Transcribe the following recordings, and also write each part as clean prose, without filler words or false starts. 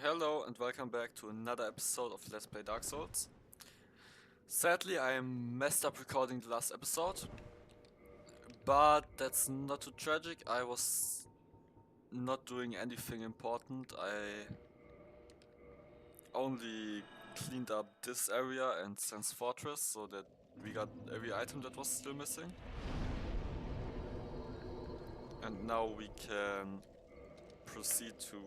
Hello and welcome back to another episode of Let's Play Dark Souls. Sadly, I messed up recording the last episode, but that's not too tragic. I was not doing anything important. I only cleaned up this area and Sans Fortress so that we got every item that was still missing. And now we can proceed to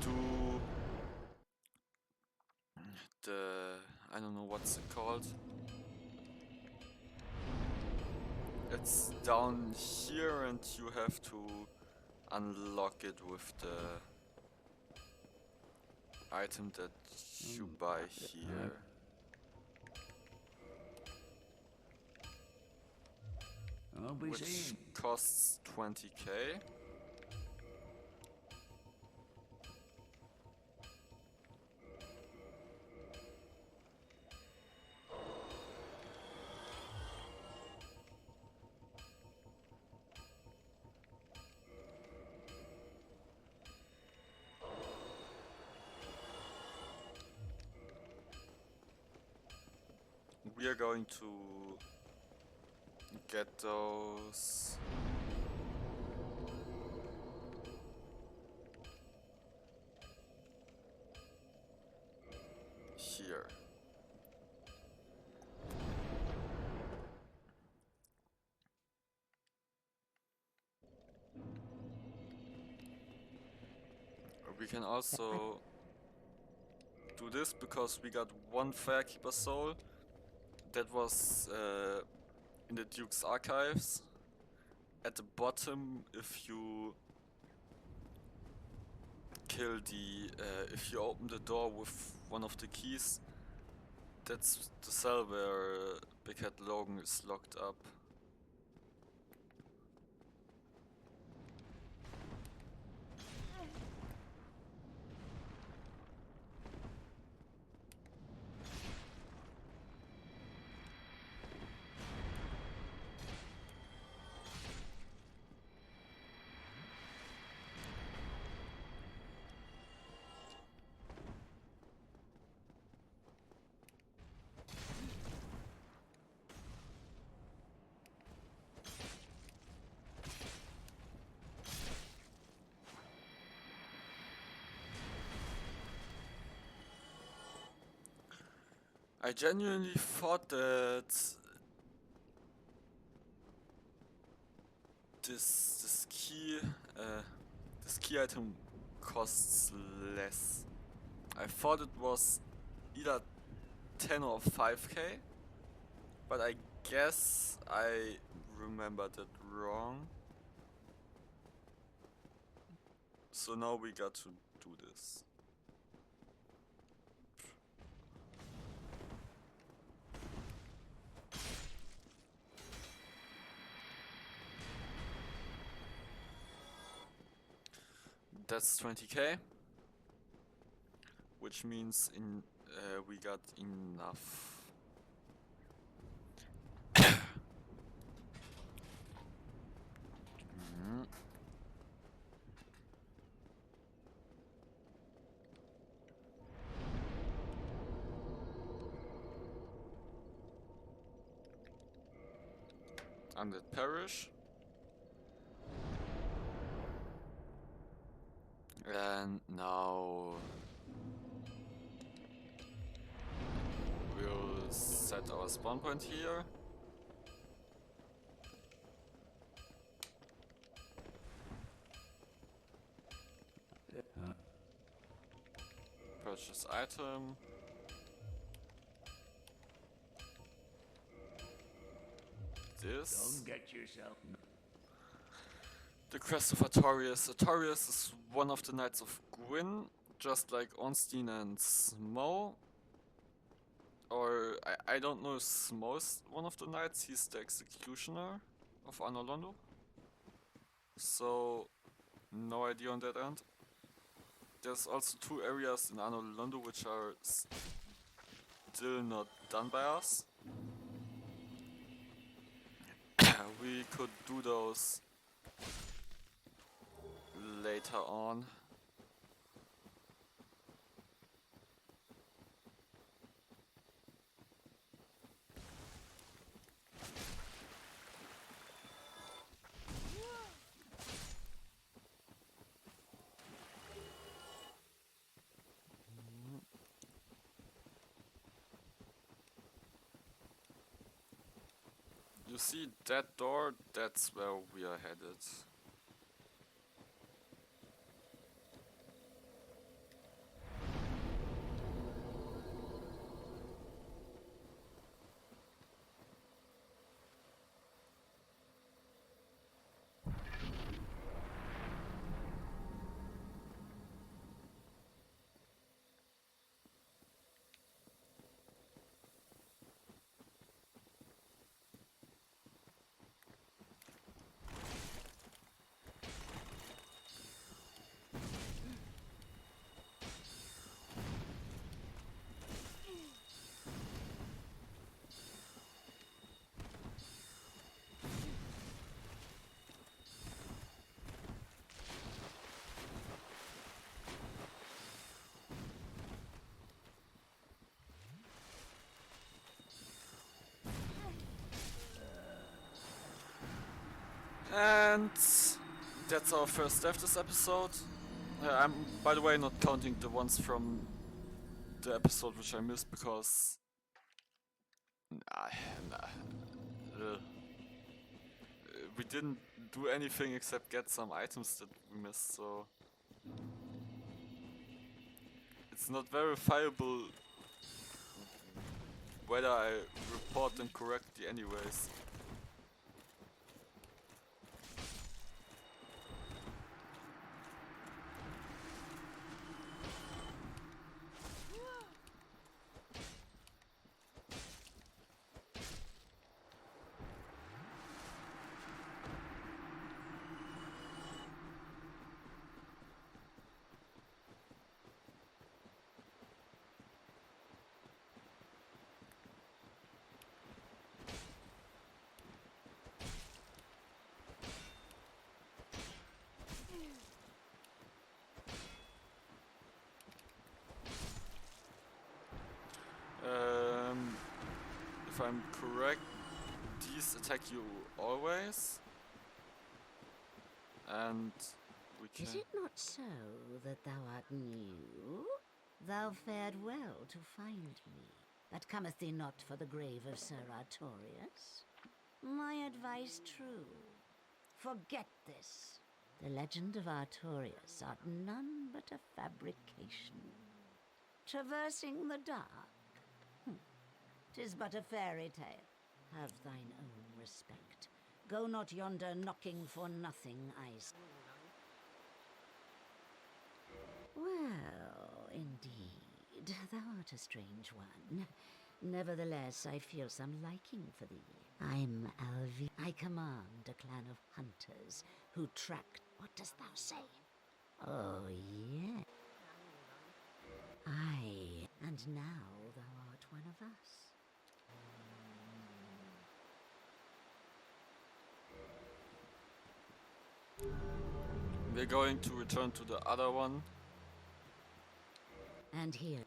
do the... I don't know what's it called. It's down here and you have to unlock it with the item that you buy here. Which costs 20k. We are going to get those here. We can also do this because we got one Firekeeper soul that was in the Duke's archives. At the bottom, if you kill if you open the door with one of the keys, that's the cell where Big Head Logan is locked up. I genuinely thought that this key item costs less. I thought it was either 10 or 5k, but I guess I remembered it wrong. So now we got to do this. That's 20k, which means we got enough. Undead Parish. And now we'll set our spawn point here. Purchase item. This. Don't get yourself. The Crest of Artorias. Artorias is one of the Knights of Gwyn, just like Ornstein and Smo. Or, I don't know if Smo is one of the knights, he's the executioner of Anor Londo. So, no idea on that end. There's also two areas in Anor Londo which are still not done by us. We could do those later on. see that door? That's where we are headed. And that's our first death this episode. I'm, by the way, not counting the ones from the episode which I missed because nah, we didn't do anything except get some items that we missed, so it's not verifiable whether I report them correctly anyways. If I'm correct, these attack you always, and we can. Is it not so that thou art new? Thou fared well to find me, but cometh thee not for the grave of Sir Artorius? My advice true. Forget this. The legend of Artorius art none but a fabrication. Traversing the dark? 'Tis but a fairy tale. Have thine own respect. Go not yonder knocking for nothing, I say. Well, indeed, thou art a strange one. Nevertheless, I feel some liking for thee. I'm Alvi. I command a clan of hunters who track... What dost thou say? Oh, yeah. Aye, and now thou art one of us. We're going to return to the other one. And here...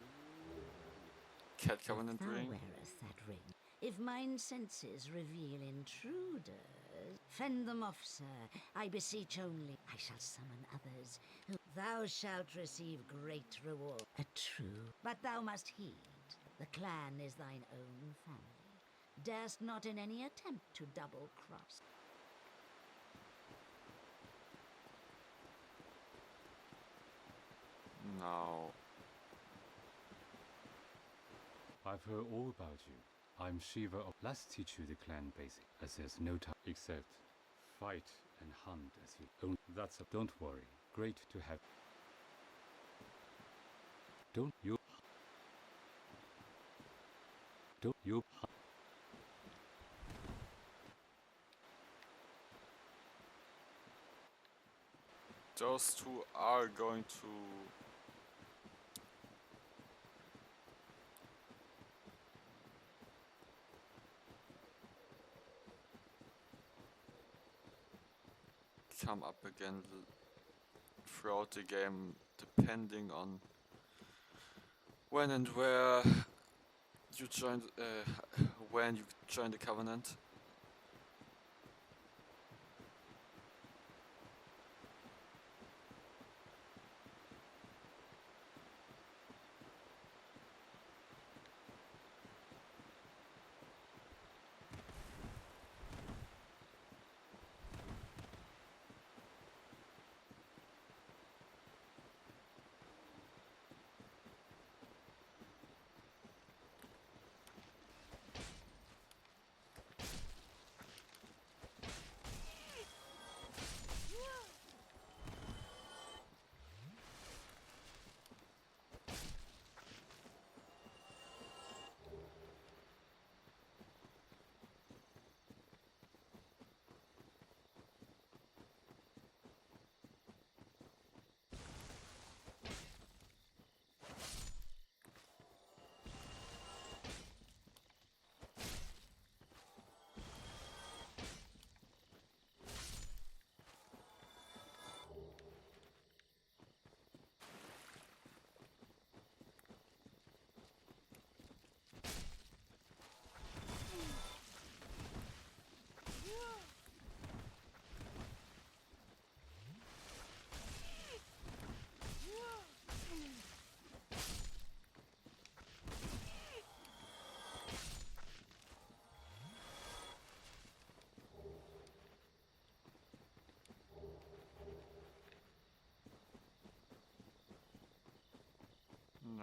Cat Covenant thou ring. wearest that ring. If mine senses reveal intruders, fend them off, sir. I beseech only. I shall summon others. Thou shalt receive great reward. A true. But thou must heed. The clan is thine own family. Darest not in any attempt to double-cross. No. I've heard all about you. I'm Shiva of... Let's teach you the clan basic, as there's no time except fight and hunt as you own. That's a... Don't worry. Great to have... Don't you... Don't you... Those two are going to... come up again throughout the game, depending on when and where you join, when you join the Covenant.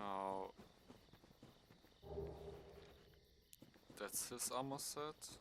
Now that's his armor set.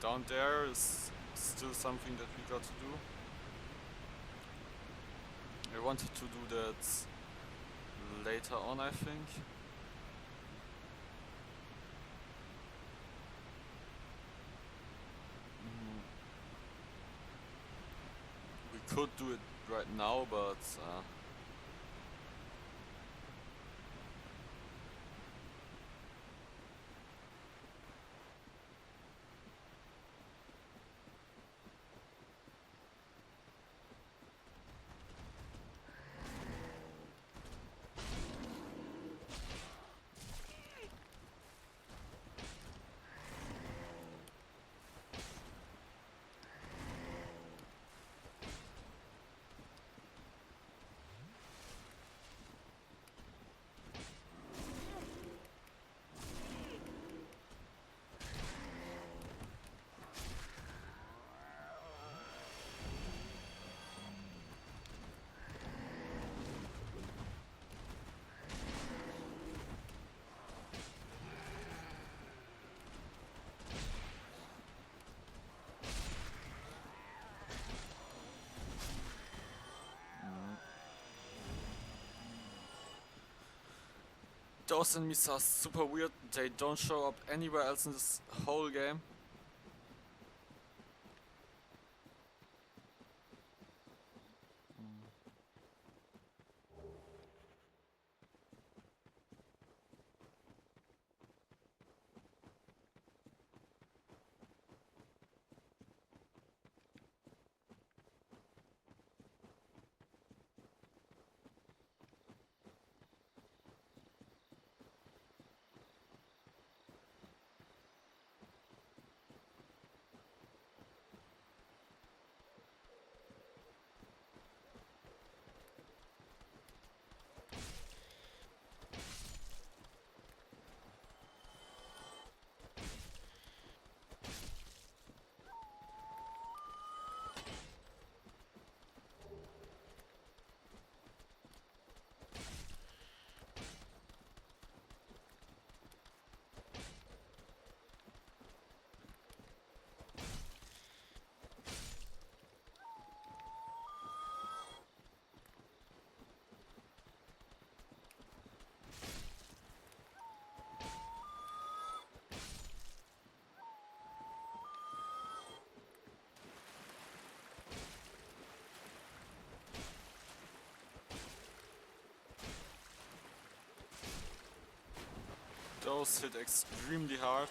Down there is still something that we got to do. I wanted to do that later on, I think. We could do it right now, but those enemies are super weird. They don't show up anywhere else in this whole game. Those hit extremely hard.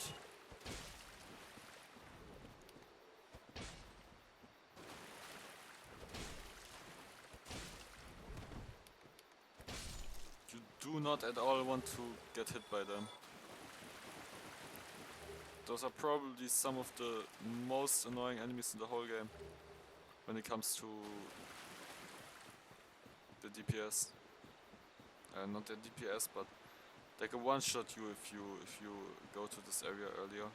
You do not at all want to get hit by them. Those are probably some of the most annoying enemies in the whole game when it comes to the DPS. Not the DPS, but they can one-shot you if you go to this area earlier.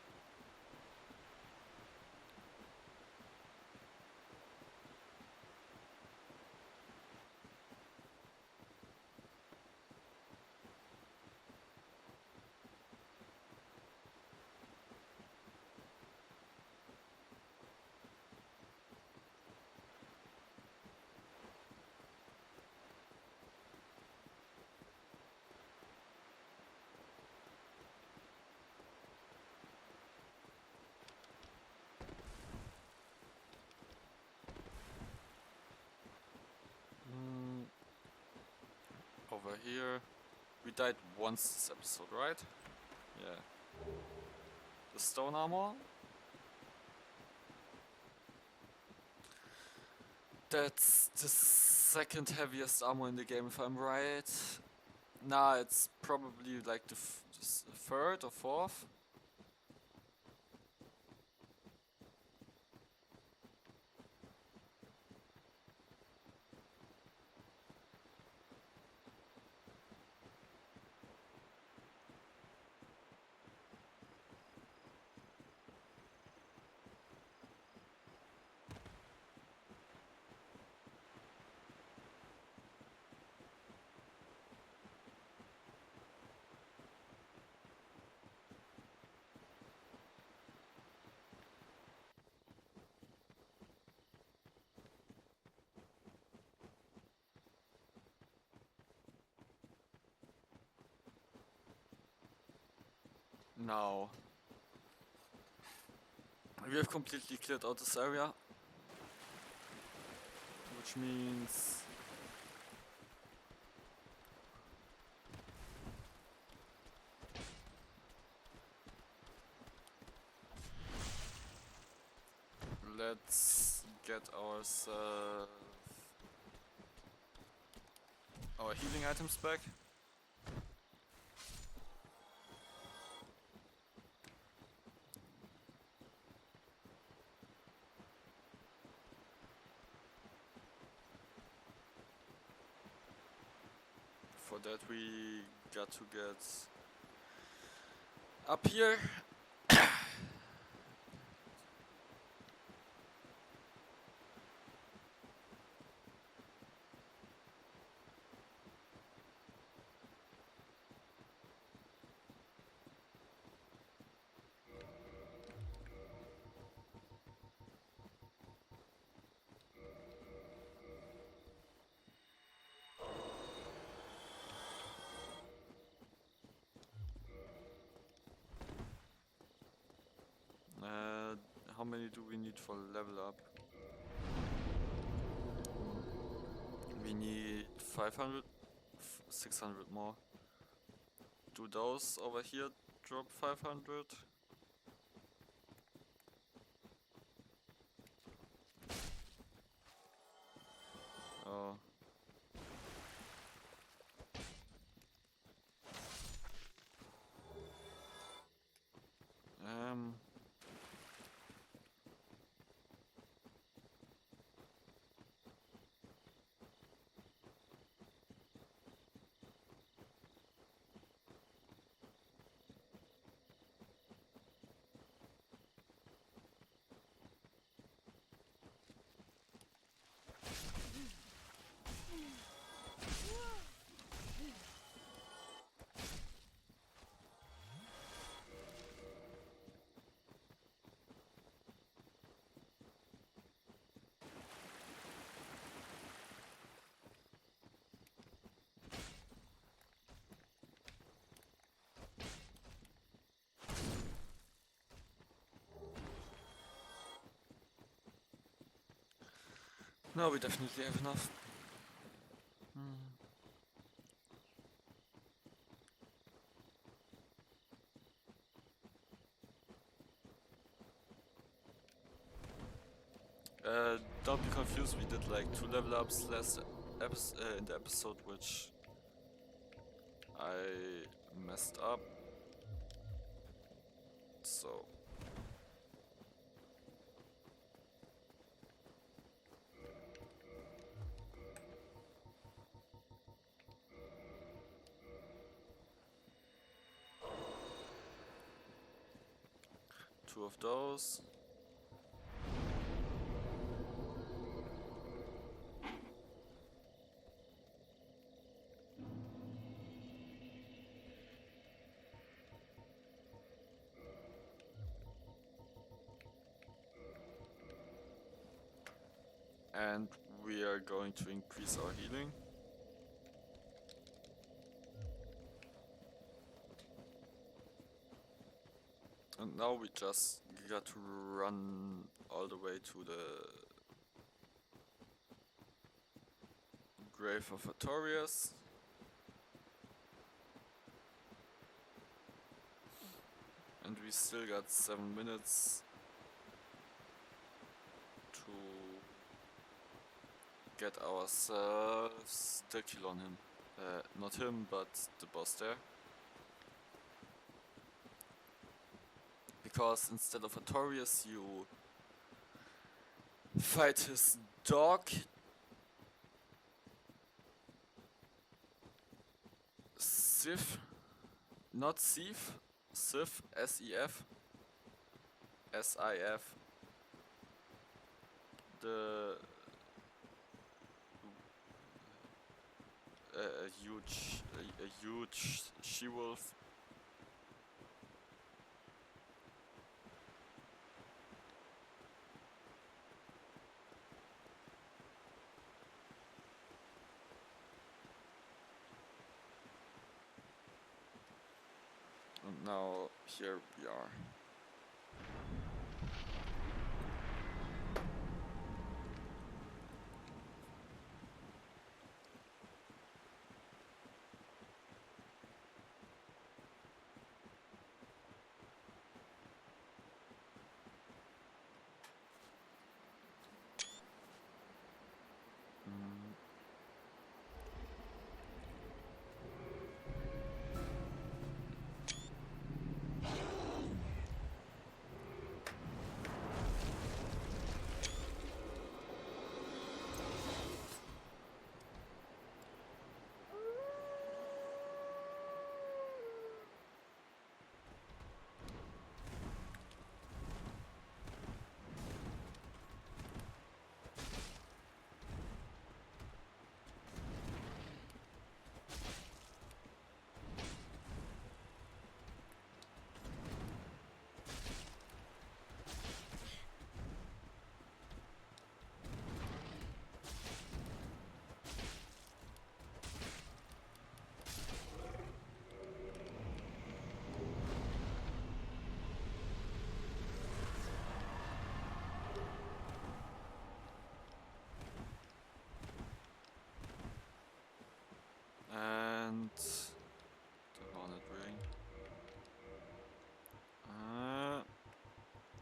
Over here, we died once this episode, right? Yeah. The stone armor. That's the second heaviest armor in the game, if I'm right. Nah, it's probably like the third or fourth. Now, we have completely cleared out this area, which means let's get ourselves our healing items back. For that we got to get up here. How many do we need for level up? We need 500, 600 more. Do those over here drop 500? Oh. No, we definitely have enough. Don't be confused, we did like 2 level ups in the episode which I messed up. So two of those. And we are going to increase our healing. And now we just got to run all the way to the Grave of Artorias. And we still got 7 minutes to get ourselves the kill on him. Not him, but the boss there. Because instead of Artorias you fight his dog. Sif. Not Sif. Sif. S-E-F. S-I-F. The a huge she-wolf. And now here we are. And the Hornet Ring.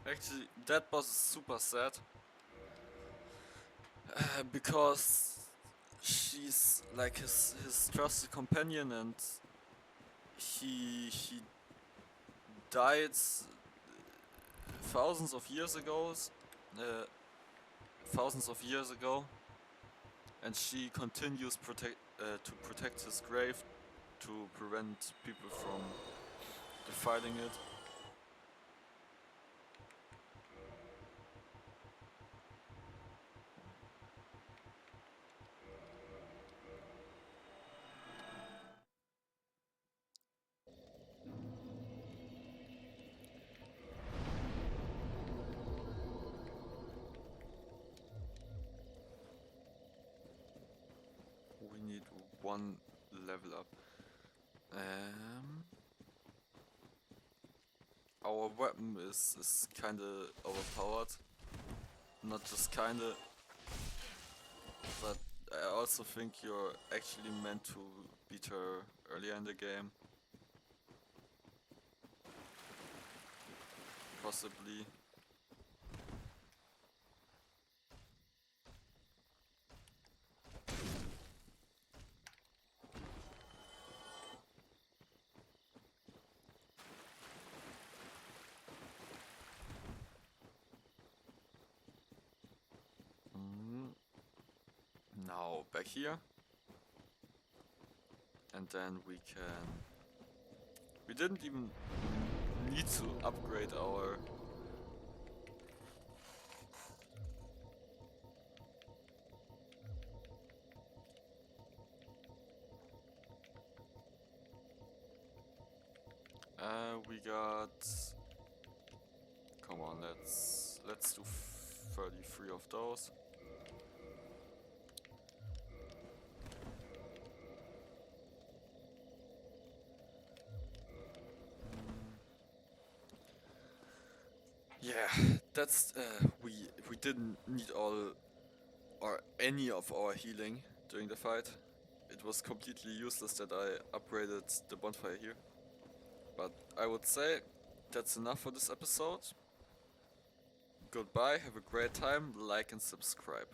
Actually, that boss is super sad because she's like his trusted companion, and he died thousands of years ago. And she continues to protect his grave to prevent people from defiling it. We need 1 level up. Our weapon is kinda overpowered. Not just kinda, but I also think you're actually meant to beat her earlier in the game. Possibly. go back here. And then we can... We didn't even need to upgrade our... we got... Come on, let's do 33 of those. Yeah, that's we didn't need all or any of our healing during the fight. It was completely useless that I upgraded the bonfire here. But I would say that's enough for this episode. Goodbye, have a great time, like and subscribe.